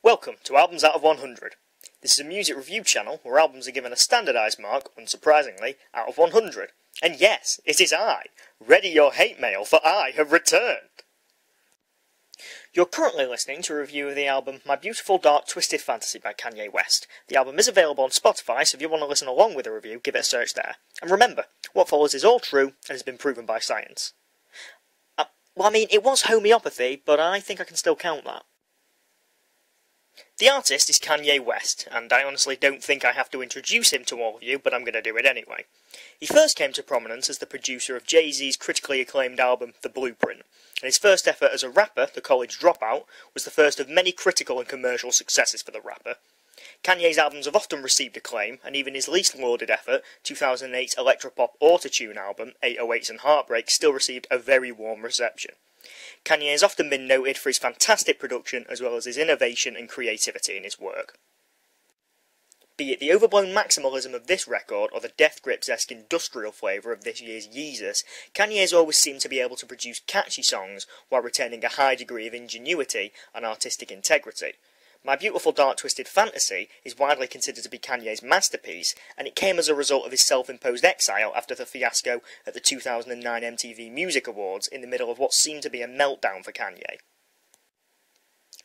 Welcome to Albums Out of 100. This is a music review channel where albums are given a standardised mark, unsurprisingly, out of 100. And yes, it is I. Ready your hate mail, for I have returned. You're currently listening to a review of the album My Beautiful Dark Twisted Fantasy by Kanye West. The album is available on Spotify, so if you want to listen along with the review, give it a search there. And remember, what follows is all true and has been proven by science. It was homeopathy, but I think I can still count that. The artist is Kanye West, and I honestly don't think I have to introduce him to all of you, but I'm going to do it anyway. He first came to prominence as the producer of Jay-Z's critically acclaimed album, The Blueprint, and his first effort as a rapper, The College Dropout, was the first of many critical and commercial successes for the rapper. Kanye's albums have often received acclaim, and even his least lauded effort, 2008's electropop autotune album, 808s and Heartbreak, still received a very warm reception. Kanye has often been noted for his fantastic production as well as his innovation and creativity in his work. Be it the overblown maximalism of this record or the Death Grips-esque industrial flavour of this year's Yeezus, Kanye has always seemed to be able to produce catchy songs while retaining a high degree of ingenuity and artistic integrity. My Beautiful Dark Twisted Fantasy is widely considered to be Kanye's masterpiece, and it came as a result of his self-imposed exile after the fiasco at the 2009 MTV Music Awards in the middle of what seemed to be a meltdown for Kanye.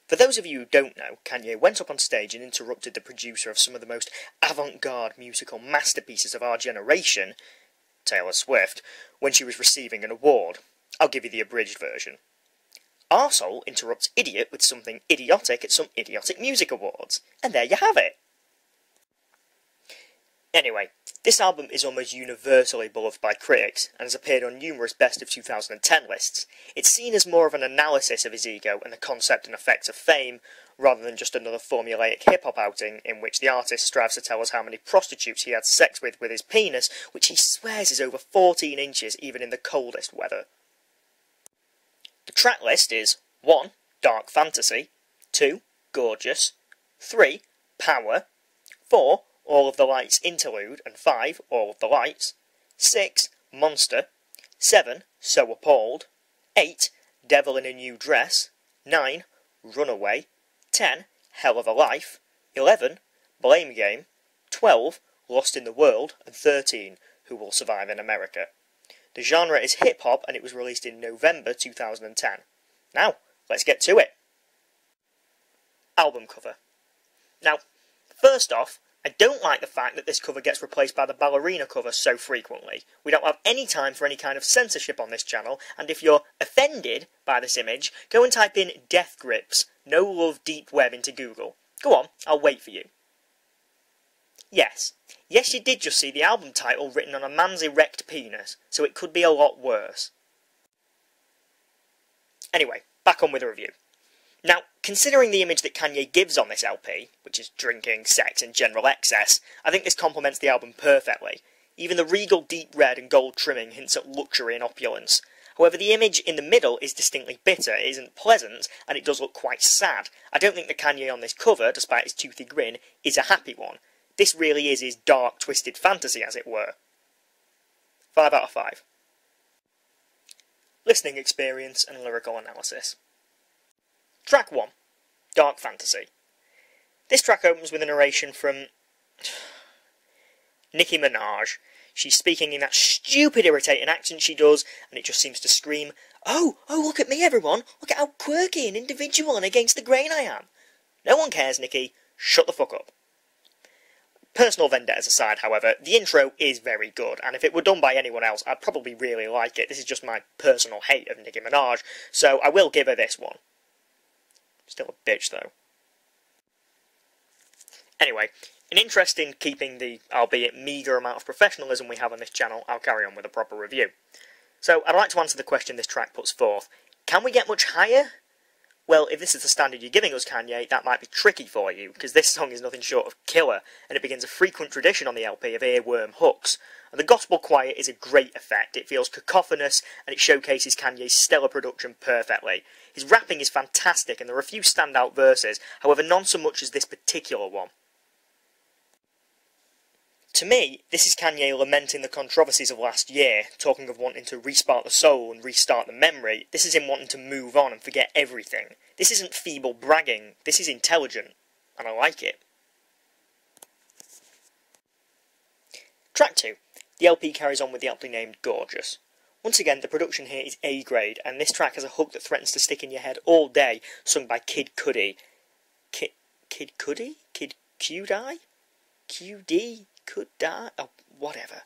For those of you who don't know, Kanye went up on stage and interrupted the producer of some of the most avant-garde musical masterpieces of our generation, Taylor Swift, when she was receiving an award. I'll give you the abridged version. Arsehole interrupts idiot with something idiotic at some idiotic music awards. And there you have it. Anyway, this album is almost universally beloved by critics, and has appeared on numerous Best of 2010 lists. It's seen as more of an analysis of his ego and the concept and effects of fame, rather than just another formulaic hip-hop outing in which the artist strives to tell us how many prostitutes he had sex with his penis, which he swears is over 14 inches even in the coldest weather. The track list is 1. Dark Fantasy, 2. Gorgeous, 3. Power, 4. All of the Lights Interlude, and 5. All of the Lights, 6. Monster, 7. So Appalled, 8. Devil in a New Dress, 9. Runaway, 10. Hell of a Life, 11. Blame Game, 12. Lost in the World, and 13. Who Will Survive in America. The genre is hip-hop, and it was released in November 2010. Now, let's get to it. Album cover. Now, first off, I don't like the fact that this cover gets replaced by the ballerina cover so frequently. We don't have any time for any kind of censorship on this channel, and if you're offended by this image, go and type in Death Grips, No Love Deep Web into Google. Go on, I'll wait for you. Yes, you did just see the album title written on a man's erect penis, so it could be a lot worse. Anyway, back on with the review. Now, considering the image that Kanye gives on this LP, which is drinking, sex and general excess, I think this complements the album perfectly. Even the regal deep red and gold trimming hints at luxury and opulence. However, the image in the middle is distinctly bitter, it isn't pleasant, and it does look quite sad. I don't think the Kanye on this cover, despite his toothy grin, is a happy one. This really is his dark, twisted fantasy, as it were. 5 out of 5. Listening experience and lyrical analysis. Track 1. Dark Fantasy. This track opens with a narration from Nicki Minaj. She's speaking in that stupid, irritating accent she does, and it just seems to scream, Oh, look at me, everyone! Look at how quirky and individual and against the grain I am! No one cares, Nicki. Shut the fuck up. Personal vendettas aside, however, the intro is very good, and if it were done by anyone else, I'd probably really like it. This is just my personal hate of Nicki Minaj, so I will give her this one. Still a bitch, though. Anyway, in interest in keeping the, albeit meagre amount of professionalism we have on this channel, I'll carry on with a proper review. So, I'd like to answer the question this track puts forth. Can we get much higher? Well, if this is the standard you're giving us, Kanye, that might be tricky for you, because this song is nothing short of killer, and it begins a frequent tradition on the LP of earworm hooks. And the gospel choir is a great effect. It feels cacophonous, and it showcases Kanye's stellar production perfectly. His rapping is fantastic, and there are a few standout verses, however none so much as this particular one. To me, this is Kanye lamenting the controversies of last year, talking of wanting to respark the soul and restart the memory. This is him wanting to move on and forget everything. This isn't feeble bragging, this is intelligent, and I like it. Track 2. The LP carries on with the aptly named Gorgeous. Once again, the production here is A-grade, and this track has a hook that threatens to stick in your head all day, sung by Kid Cudi. Kid Cudi? Kid Q-Die? QD? Could die? Oh, whatever.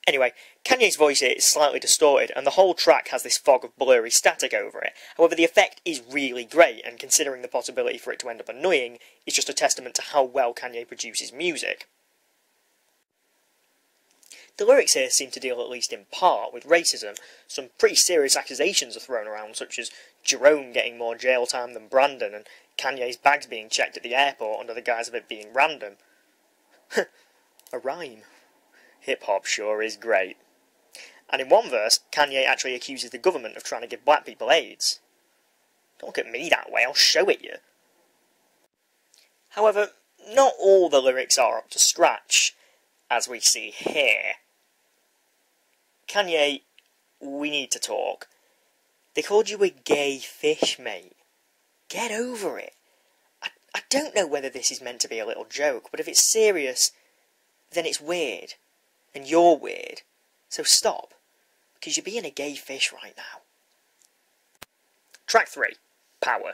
Anyway, Kanye's voice here is slightly distorted, and the whole track has this fog of blurry static over it. However, the effect is really great, and considering the possibility for it to end up annoying, is just a testament to how well Kanye produces music. The lyrics here seem to deal, at least in part, with racism. Some pretty serious accusations are thrown around, such as Jerome getting more jail time than Brandon, and Kanye's bags being checked at the airport under the guise of it being random. A rhyme. Hip-hop sure is great. And in one verse, Kanye actually accuses the government of trying to give black people AIDS. Don't look at me that way, I'll show it you. However, not all the lyrics are up to scratch, as we see here. Kanye, we need to talk. They called you a gay fish, mate. Get over it. I don't know whether this is meant to be a little joke, but if it's serious, then it's weird. And you're weird. So stop. Because you're being a gay fish right now. Track 3. Power.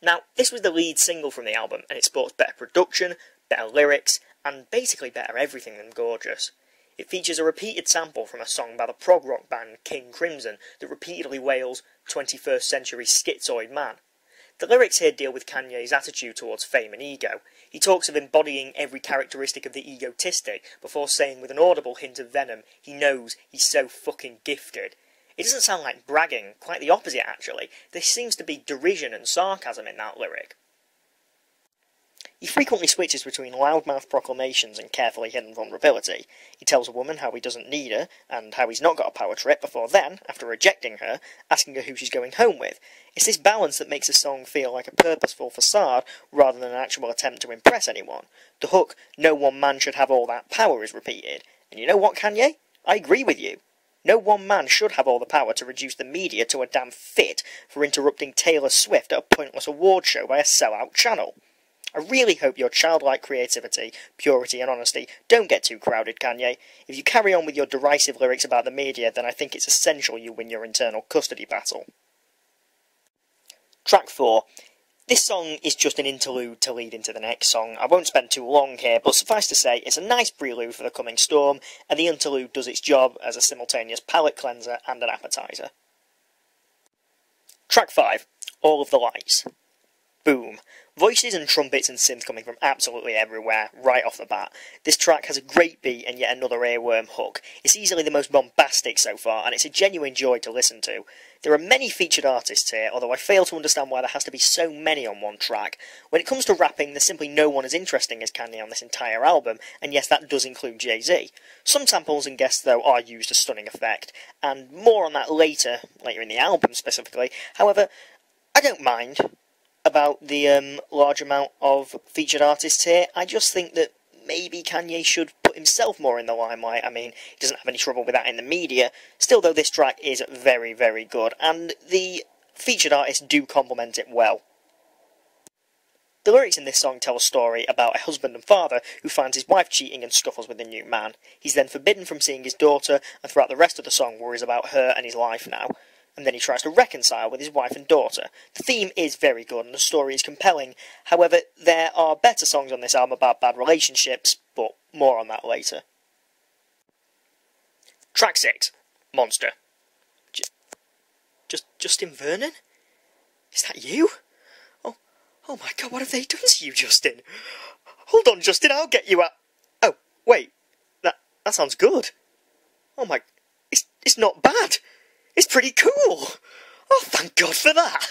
Now, this was the lead single from the album, and it sports better production, better lyrics, and basically better everything than Gorgeous. It features a repeated sample from a song by the prog rock band King Crimson that repeatedly wails 21st century schizoid man. The lyrics here deal with Kanye's attitude towards fame and ego. He talks of embodying every characteristic of the egotistic, before saying with an audible hint of venom, he knows he's so fucking gifted. It doesn't sound like bragging, quite the opposite actually. There seems to be derision and sarcasm in that lyric. He frequently switches between loudmouth proclamations and carefully hidden vulnerability. He tells a woman how he doesn't need her, and how he's not got a power trip, before then, after rejecting her, asking her who she's going home with. It's this balance that makes the song feel like a purposeful facade, rather than an actual attempt to impress anyone. The hook, "No one man should have all that power," is repeated. And you know what, Kanye? I agree with you. No one man should have all the power to reduce the media to a damn fit for interrupting Taylor Swift at a pointless award show by a sellout channel. I really hope your childlike creativity, purity and honesty don't get too crowded, Kanye. If you carry on with your derisive lyrics about the media, then I think it's essential you win your internal custody battle. Track 4. This song is just an interlude to lead into the next song. I won't spend too long here, but suffice to say, it's a nice prelude for the coming storm, and the interlude does its job as a simultaneous palate cleanser and an appetizer. Track 5. All of the Lights. Boom. Voices and trumpets and synth coming from absolutely everywhere, right off the bat. This track has a great beat and yet another earworm hook. It's easily the most bombastic so far, and it's a genuine joy to listen to. There are many featured artists here, although I fail to understand why there has to be so many on one track. When it comes to rapping, there's simply no one as interesting as Kanye on this entire album, and yes, that does include Jay-Z. Some samples and guests, though, are used to stunning effect, and more on that later in the album specifically. However, I don't mind about the large amount of featured artists here. I just think that maybe Kanye should put himself more in the limelight. I mean, he doesn't have any trouble with that in the media. Still, though, this track is very, very good, and the featured artists do complement it well. The lyrics in this song tell a story about a husband and father who finds his wife cheating and scuffles with a new man. He's then forbidden from seeing his daughter, and throughout the rest of the song worries about her and his life now. And then he tries to reconcile with his wife and daughter. The theme is very good and the story is compelling. However, there are better songs on this album about bad relationships, but more on that later. Track 6. Monster. Justin Vernon? Is that you? Oh my god, what have they done to you, Justin? Hold on, Justin, I'll get you out. Oh, wait. That sounds good. Oh my... It's not bad. It's pretty cool! Oh, thank God for that!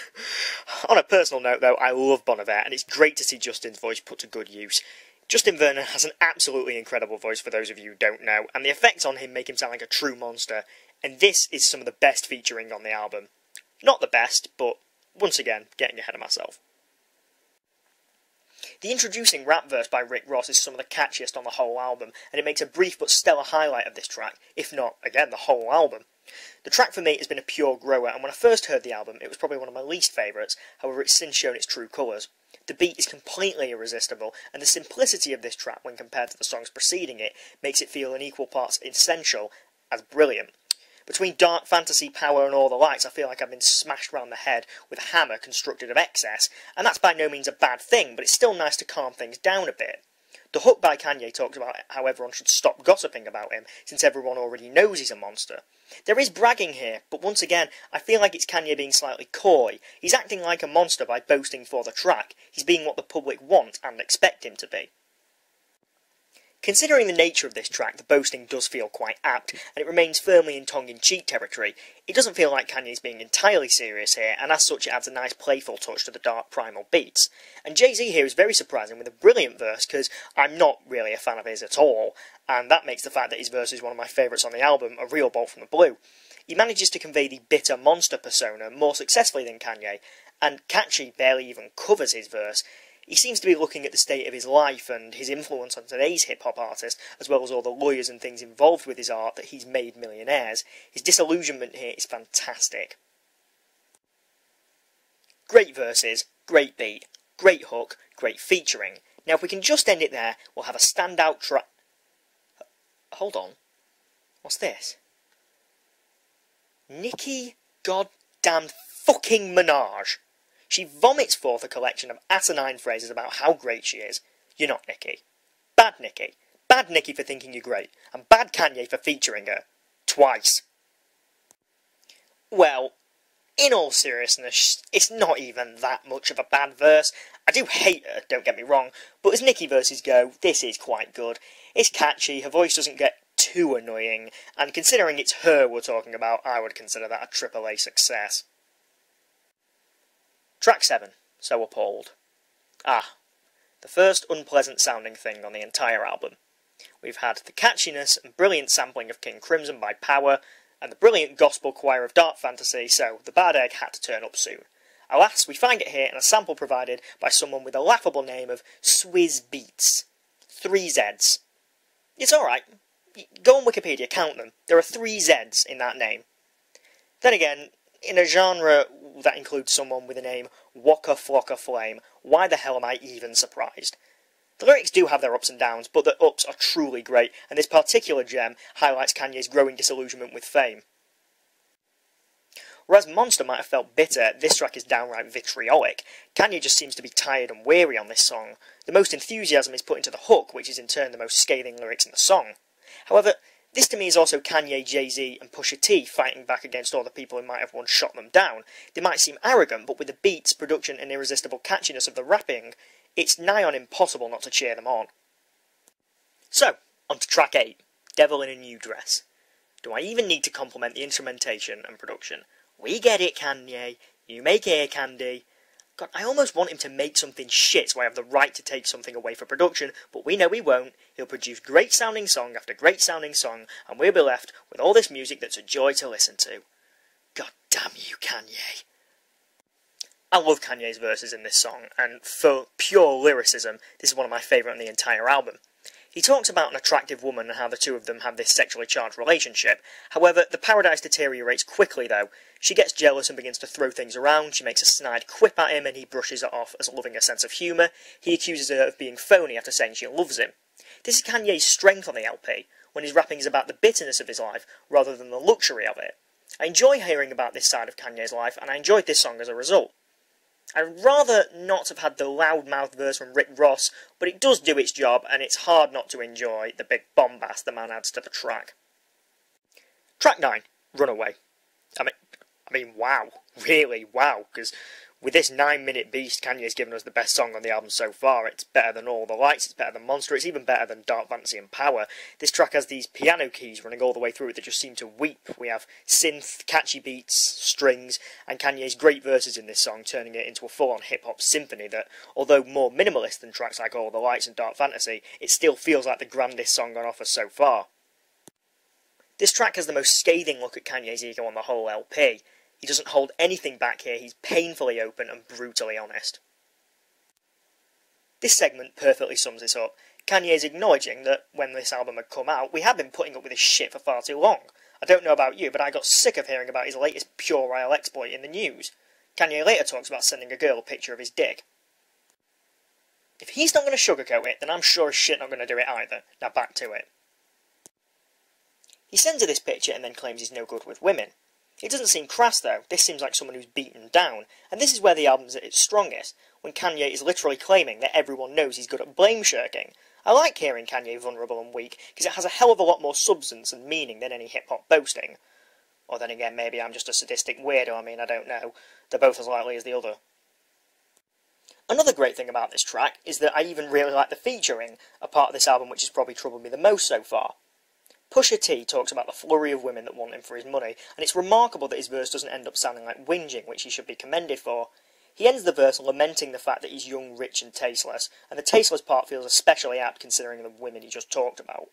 On a personal note, though, I love Bon Iver, and it's great to see Justin's voice put to good use. Justin Vernon has an absolutely incredible voice, for those of you who don't know, and the effects on him make him sound like a true monster, and this is some of the best featuring on the album. Not the best, but, once again, getting ahead of myself. The introducing rap verse by Rick Ross is some of the catchiest on the whole album, and it makes a brief but stellar highlight of this track, if not, again, the whole album. The track for me has been a pure grower, and when I first heard the album, it was probably one of my least favourites, however it's since shown its true colours. The beat is completely irresistible, and the simplicity of this track when compared to the songs preceding it makes it feel in equal parts essential as brilliant. Between dark fantasy, power and all the lights, I feel like I've been smashed round the head with a hammer constructed of excess, and that's by no means a bad thing, but it's still nice to calm things down a bit. The hook by Kanye talks about how everyone should stop gossiping about him, since everyone already knows he's a monster. There is bragging here, but once again, I feel like it's Kanye being slightly coy. He's acting like a monster by boasting for the track. He's being what the public want and expect him to be. Considering the nature of this track, the boasting does feel quite apt, and it remains firmly in tongue-in-cheek territory. It doesn't feel like Kanye's being entirely serious here, and as such it adds a nice playful touch to the dark primal beats. And Jay-Z here is very surprising with a brilliant verse, because I'm not really a fan of his at all, and that makes the fact that his verse is one of my favourites on the album a real bolt from the blue. He manages to convey the bitter monster persona more successfully than Kanye, and Catchy barely even covers his verse. He seems to be looking at the state of his life and his influence on today's hip-hop artist, as well as all the lawyers and things involved with his art that he's made millionaires. His disillusionment here is fantastic. Great verses, great beat, great hook, great featuring. Now if we can just end it there, we'll have a standout track. Hold on. What's this? Nicki goddamn fucking Minaj. She vomits forth a collection of asinine phrases about how great she is. You're not Nicki. Bad Nicki. Bad Nicki for thinking you're great. And bad Kanye for featuring her. Twice. Well, in all seriousness, it's not even that much of a bad verse. I do hate her, don't get me wrong, but as Nicki verses go, this is quite good. It's catchy, her voice doesn't get too annoying, and considering it's her we're talking about, I would consider that a AAA success. Track 7, So Appalled. The first unpleasant sounding thing on the entire album. We've had the catchiness and brilliant sampling of King Crimson by Power, and the brilliant gospel choir of Dark Fantasy, so the bad egg had to turn up soon. Alas, we find it here in a sample provided by someone with the laughable name of Swizz Beatz. 3 Zs. It's alright. Go on Wikipedia, count them. There are 3 Zs in that name. Then again, in a genre that includes someone with the name Waka Flocka Flame, why the hell am I even surprised? The lyrics do have their ups and downs, but the ups are truly great, and this particular gem highlights Kanye's growing disillusionment with fame. Whereas Monster might have felt bitter, this track is downright vitriolic. Kanye just seems to be tired and weary on this song. The most enthusiasm is put into the hook, which is in turn the most scathing lyrics in the song. However, this to me is also Kanye, Jay-Z and Pusha T fighting back against all the people who might have once shot them down. They might seem arrogant, but with the beats, production and irresistible catchiness of the rapping, it's nigh on impossible not to cheer them on. So, on to track 8, Devil in a New Dress. Do I even need to compliment the instrumentation and production? We get it, Kanye. You make ear candy. God, I almost want him to make something shit so I have the right to take something away for production, but we know he won't. He'll produce great sounding song after great sounding song, and we'll be left with all this music that's a joy to listen to. God damn you, Kanye. I love Kanye's verses in this song, and for pure lyricism, this is one of my favourite on the entire album. He talks about an attractive woman and how the two of them have this sexually charged relationship. However, the paradise deteriorates quickly though. She gets jealous and begins to throw things around, she makes a snide quip at him and he brushes it off as loving a sense of humour. He accuses her of being phony after saying she loves him. This is Kanye's strength on the LP, when his rapping is about the bitterness of his life rather than the luxury of it. I enjoy hearing about this side of Kanye's life and I enjoyed this song as a result. I'd rather not have had the loudmouth verse from Rick Ross, but it does do its job, and it's hard not to enjoy the big bombast the man adds to the track. Track 9, Runaway. I mean, wow. Really, wow, because with this 9-minute beast, Kanye's given us the best song on the album so far. It's better than All the Lights, it's better than Monster, it's even better than Dark Fantasy and Power. This track has these piano keys running all the way through it that just seem to weep. We have synth, catchy beats, strings, and Kanye's great verses in this song, turning it into a full-on hip-hop symphony that, although more minimalist than tracks like All the Lights and Dark Fantasy, it still feels like the grandest song on offer so far. This track has the most scathing look at Kanye's ego on the whole LP. He doesn't hold anything back here, he's painfully open and brutally honest. This segment perfectly sums this up. Kanye is acknowledging that when this album had come out, we had been putting up with this shit for far too long. I don't know about you, but I got sick of hearing about his latest puerile exploit in the news. Kanye later talks about sending a girl a picture of his dick. If he's not going to sugarcoat it, then I'm sure as shit not going to do it either. Now back to it. He sends her this picture and then claims he's no good with women. It doesn't seem crass though, this seems like someone who's beaten down, and this is where the album's at its strongest, when Kanye is literally claiming that everyone knows he's good at blame shirking. I like hearing Kanye vulnerable and weak, because it has a hell of a lot more substance and meaning than any hip-hop boasting. Or then again, maybe I'm just a sadistic weirdo, I don't know. They're both as likely as the other. Another great thing about this track is that I even really like the featuring, a part of this album which has probably troubled me the most so far. Pusha T talks about the flurry of women that want him for his money, and it's remarkable that his verse doesn't end up sounding like whinging, which he should be commended for. He ends the verse lamenting the fact that he's young, rich and tasteless, and the tasteless part feels especially apt considering the women he just talked about.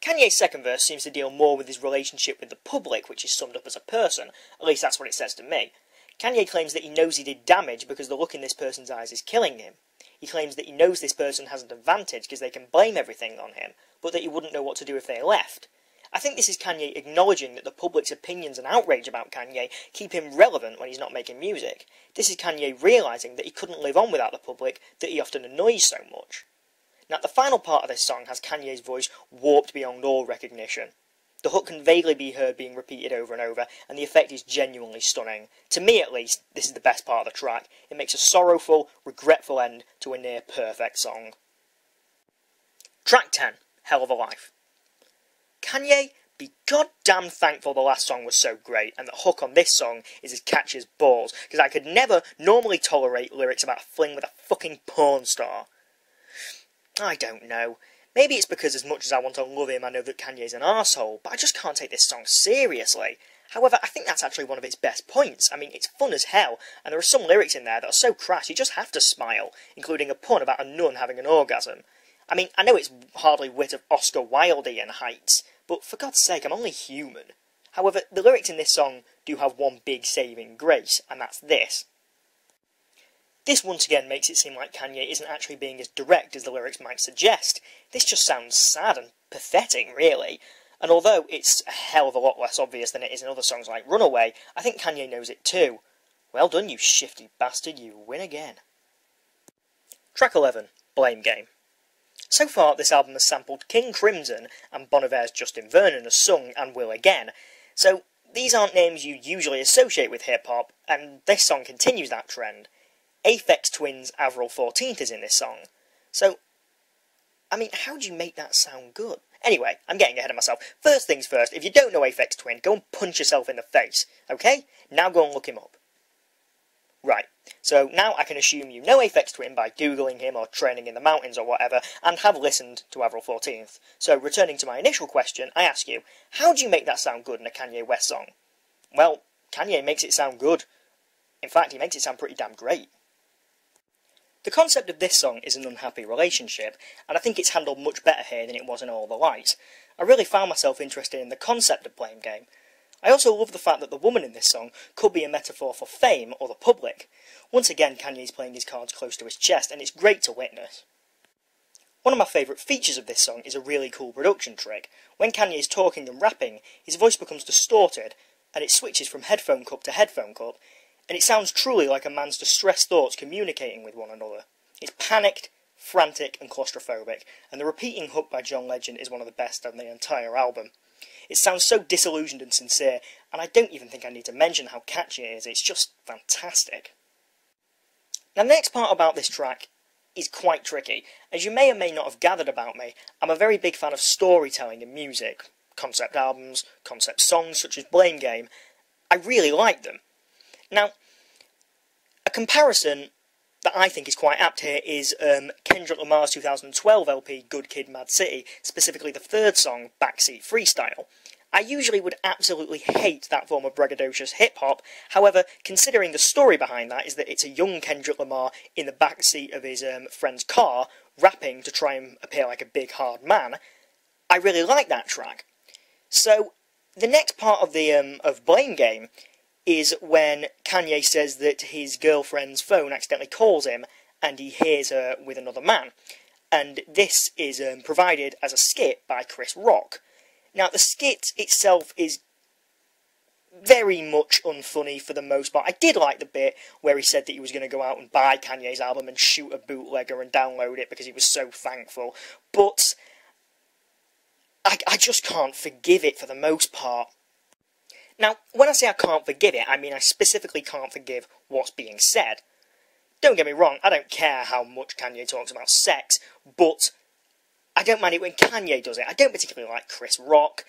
Kanye's second verse seems to deal more with his relationship with the public, which is summed up as a person, at least that's what it says to me. Kanye claims that he knows he did damage because the look in this person's eyes is killing him. He claims that he knows this person has an advantage because they can blame everything on him, but that he wouldn't know what to do if they left. I think this is Kanye acknowledging that the public's opinions and outrage about Kanye keep him relevant when he's not making music. This is Kanye realising that he couldn't live on without the public, that he often annoys so much. Now, the final part of this song has Kanye's voice warped beyond all recognition. The hook can vaguely be heard being repeated over and over, and the effect is genuinely stunning. To me, at least, this is the best part of the track. It makes a sorrowful, regretful end to a near-perfect song. Track 10, Hell of a Life. Kanye, be goddamn thankful the last song was so great, and the hook on this song is as catchy as balls, because I could never normally tolerate lyrics about a fling with a fucking porn star. I don't know. Maybe it's because as much as I want to love him, I know that Kanye's an arsehole, but I just can't take this song seriously. However, I think that's actually one of its best points. It's fun as hell, and there are some lyrics in there that are so crass you just have to smile, including a pun about a nun having an orgasm. I know it's hardly wit of Oscar Wildean heights, but for God's sake, I'm only human. However, the lyrics in this song do have one big saving grace, and that's this. This once again makes it seem like Kanye isn't actually being as direct as the lyrics might suggest. This just sounds sad and pathetic, really. And although it's a hell of a lot less obvious than it is in other songs like Runaway, I think Kanye knows it too. Well done, you shifty bastard, you win again. Track 11, Blame Game. So far, this album has sampled King Crimson, and Bon Iver's Justin Vernon has sung and will again. So, these aren't names you usually associate with hip-hop, and this song continues that trend. Aphex Twin's Avril 14th is in this song. So, how do you make that sound good? Anyway, I'm getting ahead of myself. First things first, if you don't know Aphex Twin, go and punch yourself in the face, okay? Now go and look him up. Right, so now I can assume you know Aphex Twin by googling him or training in the mountains or whatever, and have listened to Avril 14th. So, returning to my initial question, I ask you, how do you make that sound good in a Kanye West song? Well, Kanye makes it sound good. In fact, he makes it sound pretty damn great. The concept of this song is an unhappy relationship, and I think it's handled much better here than it was in All the Light. I really found myself interested in the concept of Blame Game. I also love the fact that the woman in this song could be a metaphor for fame or the public. Once again, Kanye's playing his cards close to his chest, and it's great to witness. One of my favourite features of this song is a really cool production trick. When Kanye is talking and rapping, his voice becomes distorted, and it switches from headphone cup to headphone cup, and it sounds truly like a man's distressed thoughts communicating with one another. It's panicked, frantic and claustrophobic, and the repeating hook by John Legend is one of the best on the entire album. It sounds so disillusioned and sincere, and I don't even think I need to mention how catchy it is, it's just fantastic. Now the next part about this track is quite tricky. As you may or may not have gathered about me, I'm a very big fan of storytelling in music. Concept albums, concept songs such as Blame Game, I really like them. Now, a comparison that I think is quite apt here is Kendrick Lamar's 2012 LP, Good Kid, Mad City, specifically the third song, Backseat Freestyle. I usually would absolutely hate that form of braggadocious hip-hop, however, considering the story behind that is that it's a young Kendrick Lamar in the backseat of his friend's car, rapping to try and appear like a big, hard man, I really like that track. So, the next part of the of Blame Game is when Kanye says that his girlfriend's phone accidentally calls him and he hears her with another man. And this is provided as a skit by Chris Rock. Now, the skit itself is very much unfunny for the most part. I did like the bit where he said that he was going to go out and buy Kanye's album and shoot a bootlegger and download it because he was so thankful. But I just can't forgive it for the most part. Now, when I say I can't forgive it, I mean I specifically can't forgive what's being said. Don't get me wrong, I don't care how much Kanye talks about sex, but I don't mind it when Kanye does it. I don't particularly like Chris Rock,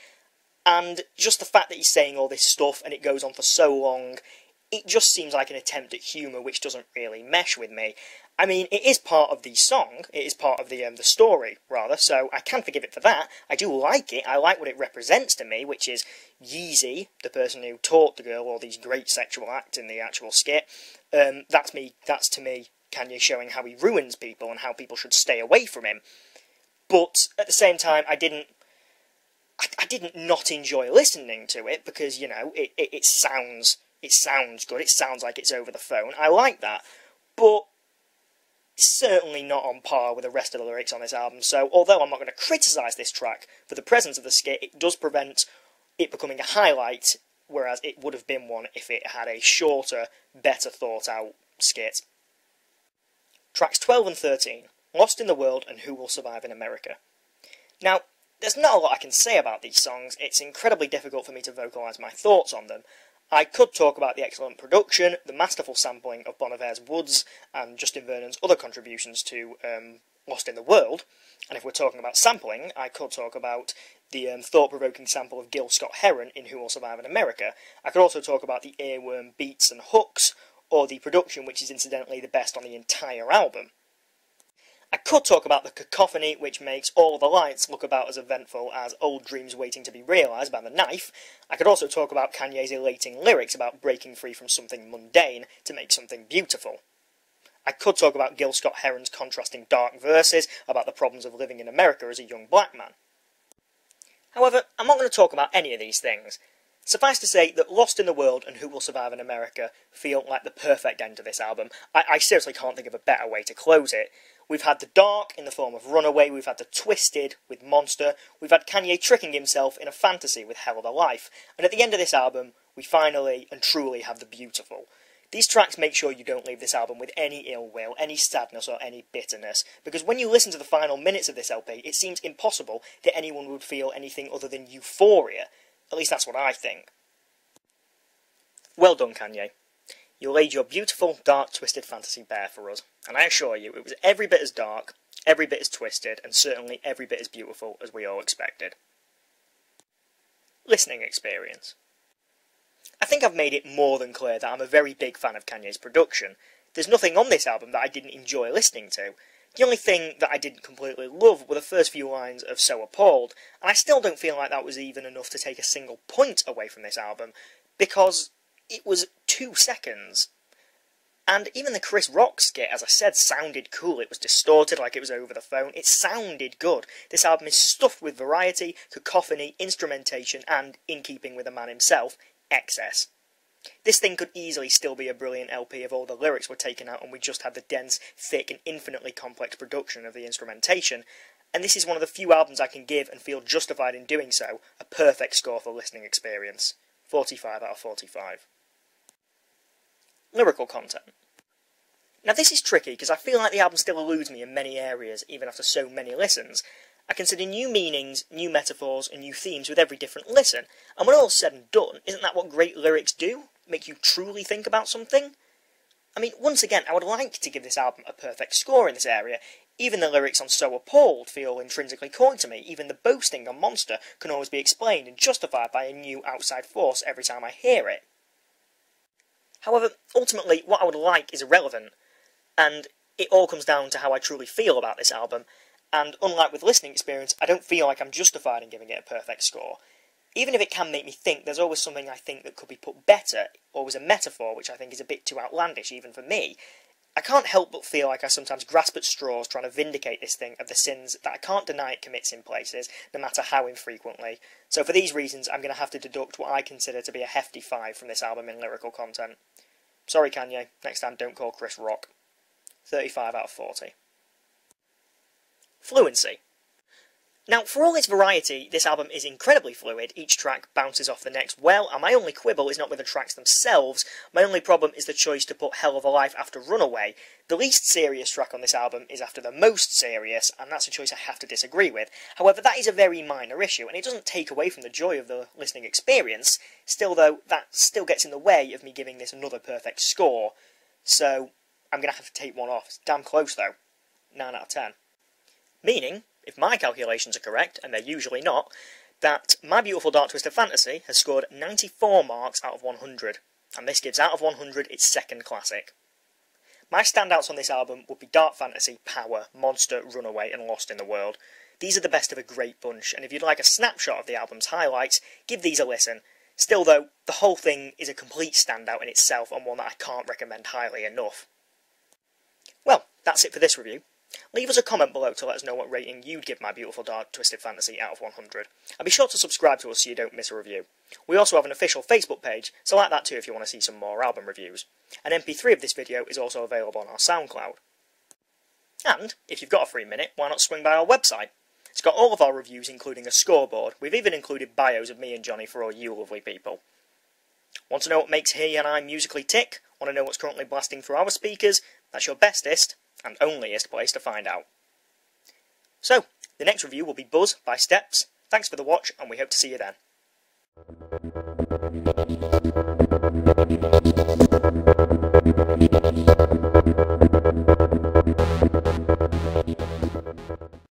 and just the fact that he's saying all this stuff and it goes on for so long, it just seems like an attempt at humour which doesn't really mesh with me. I mean, it is part of the song, it is part of the story, rather, so I can forgive it for that. I do like it, I like what it represents to me, which is Yeezy, the person who taught the girl all these great sexual acts in the actual skit. That's to me, Kanye showing how he ruins people and how people should stay away from him. But, at the same time, I didn't not enjoy listening to it, because, you know, it sounds good, it sounds like it's over the phone, I like that, but certainly not on par with the rest of the lyrics on this album, so although I'm not going to criticise this track for the presence of the skit, it does prevent it becoming a highlight, whereas it would have been one if it had a shorter, better thought out skit. Tracks 12 and 13, Lost in the World and Who Will Survive in America. Now, there's not a lot I can say about these songs, it's incredibly difficult for me to vocalise my thoughts on them. I could talk about the excellent production, the masterful sampling of Bon Iver's Woods, and Justin Vernon's other contributions to Lost in the World. And if we're talking about sampling, I could talk about the thought-provoking sample of Gil Scott-Heron in Who Will Survive in America. I could also talk about the earworm beats and hooks, or the production, which is incidentally the best on the entire album. I could talk about the cacophony, which makes All of the Lights look about as eventful as Old Dreams Waiting to be Realised by The Knife. I could also talk about Kanye's elating lyrics about breaking free from something mundane to make something beautiful. I could talk about Gil Scott-Heron's contrasting dark verses about the problems of living in America as a young black man. However, I'm not going to talk about any of these things. Suffice to say that Lost in the World and Who Will Survive in America feel like the perfect end to this album. I seriously can't think of a better way to close it. We've had the dark in the form of Runaway, we've had the twisted with Monster, we've had Kanye tricking himself in a fantasy with Hell of a Life, and at the end of this album, we finally and truly have the beautiful. These tracks make sure you don't leave this album with any ill will, any sadness or any bitterness, because when you listen to the final minutes of this LP, it seems impossible that anyone would feel anything other than euphoria. At least that's what I think. Well done, Kanye. You laid your beautiful, dark, twisted fantasy bare for us, and I assure you it was every bit as dark, every bit as twisted, and certainly every bit as beautiful as we all expected. Listening experience. I think I've made it more than clear that I'm a very big fan of Kanye's production. There's nothing on this album that I didn't enjoy listening to. The only thing that I didn't completely love were the first few lines of So Appalled, and I still don't feel like that was even enough to take a single point away from this album, because it was 2 seconds. And even the Chris Rock skit, as I said, sounded cool. It was distorted like it was over the phone. It sounded good. This album is stuffed with variety, cacophony, instrumentation, and, in keeping with the man himself, excess. This thing could easily still be a brilliant LP if all the lyrics were taken out and we just had the dense, thick, and infinitely complex production of the instrumentation, and this is one of the few albums I can give, and feel justified in doing so, a perfect score for listening experience. 45 out of 45. Lyrical content. Now this is tricky, because I feel like the album still eludes me in many areas, even after so many listens. I consider new meanings, new metaphors, and new themes with every different listen, and when all's said and done, isn't that what great lyrics do? Make you truly think about something? I mean, once again, I would like to give this album a perfect score in this area. Even the lyrics on So Appalled feel intrinsically coy to me. Even the boasting on Monster can always be explained and justified by a new outside force every time I hear it. However, ultimately, what I would like is irrelevant, and it all comes down to how I truly feel about this album, and unlike with listening experience, I don't feel like I'm justified in giving it a perfect score. Even if it can make me think, there's always something I think that could be put better, always a metaphor which I think is a bit too outlandish even for me. I can't help but feel like I sometimes grasp at straws trying to vindicate this thing of the sins that I can't deny it commits in places, no matter how infrequently. So for these reasons, I'm going to have to deduct what I consider to be a hefty 5 from this album in lyrical content. Sorry Kanye, next time don't call Chris rock. 35 out of 40. Fluency. Now, for all its variety, this album is incredibly fluid, each track bounces off the next well, and my only quibble is not with the tracks themselves, my only problem is the choice to put Hell of a Life after Runaway. The least serious track on this album is after the most serious, and that's a choice I have to disagree with. However, that is a very minor issue, and it doesn't take away from the joy of the listening experience. Still though, that still gets in the way of me giving this another perfect score, so I'm going to have to take one off. It's damn close though. 9 out of 10. Meaning, if my calculations are correct, and they're usually not, that My Beautiful Dark Twisted Fantasy has scored 94 marks out of 100, and this gives out of 100 its second classic. My standouts on this album would be Dark Fantasy, Power, Monster, Runaway, and Lost in the World. These are the best of a great bunch, and if you'd like a snapshot of the album's highlights, give these a listen. Still though, the whole thing is a complete standout in itself, and one that I can't recommend highly enough. Well, that's it for this review. Leave us a comment below to let us know what rating you'd give My Beautiful Dark Twisted Fantasy out of 100. And be sure to subscribe to us so you don't miss a review. We also have an official Facebook page, so like that too if you want to see some more album reviews. An MP3 of this video is also available on our SoundCloud. And, if you've got a free minute, why not swing by our website? It's got all of our reviews including a scoreboard. We've even included bios of me and Johnny for all you lovely people. Want to know what makes he and I musically tick? Want to know what's currently blasting through our speakers? That's your bestest and onlyest place to find out. So, the next review will be Buzz by Steps. Thanks for the watch, and we hope to see you then.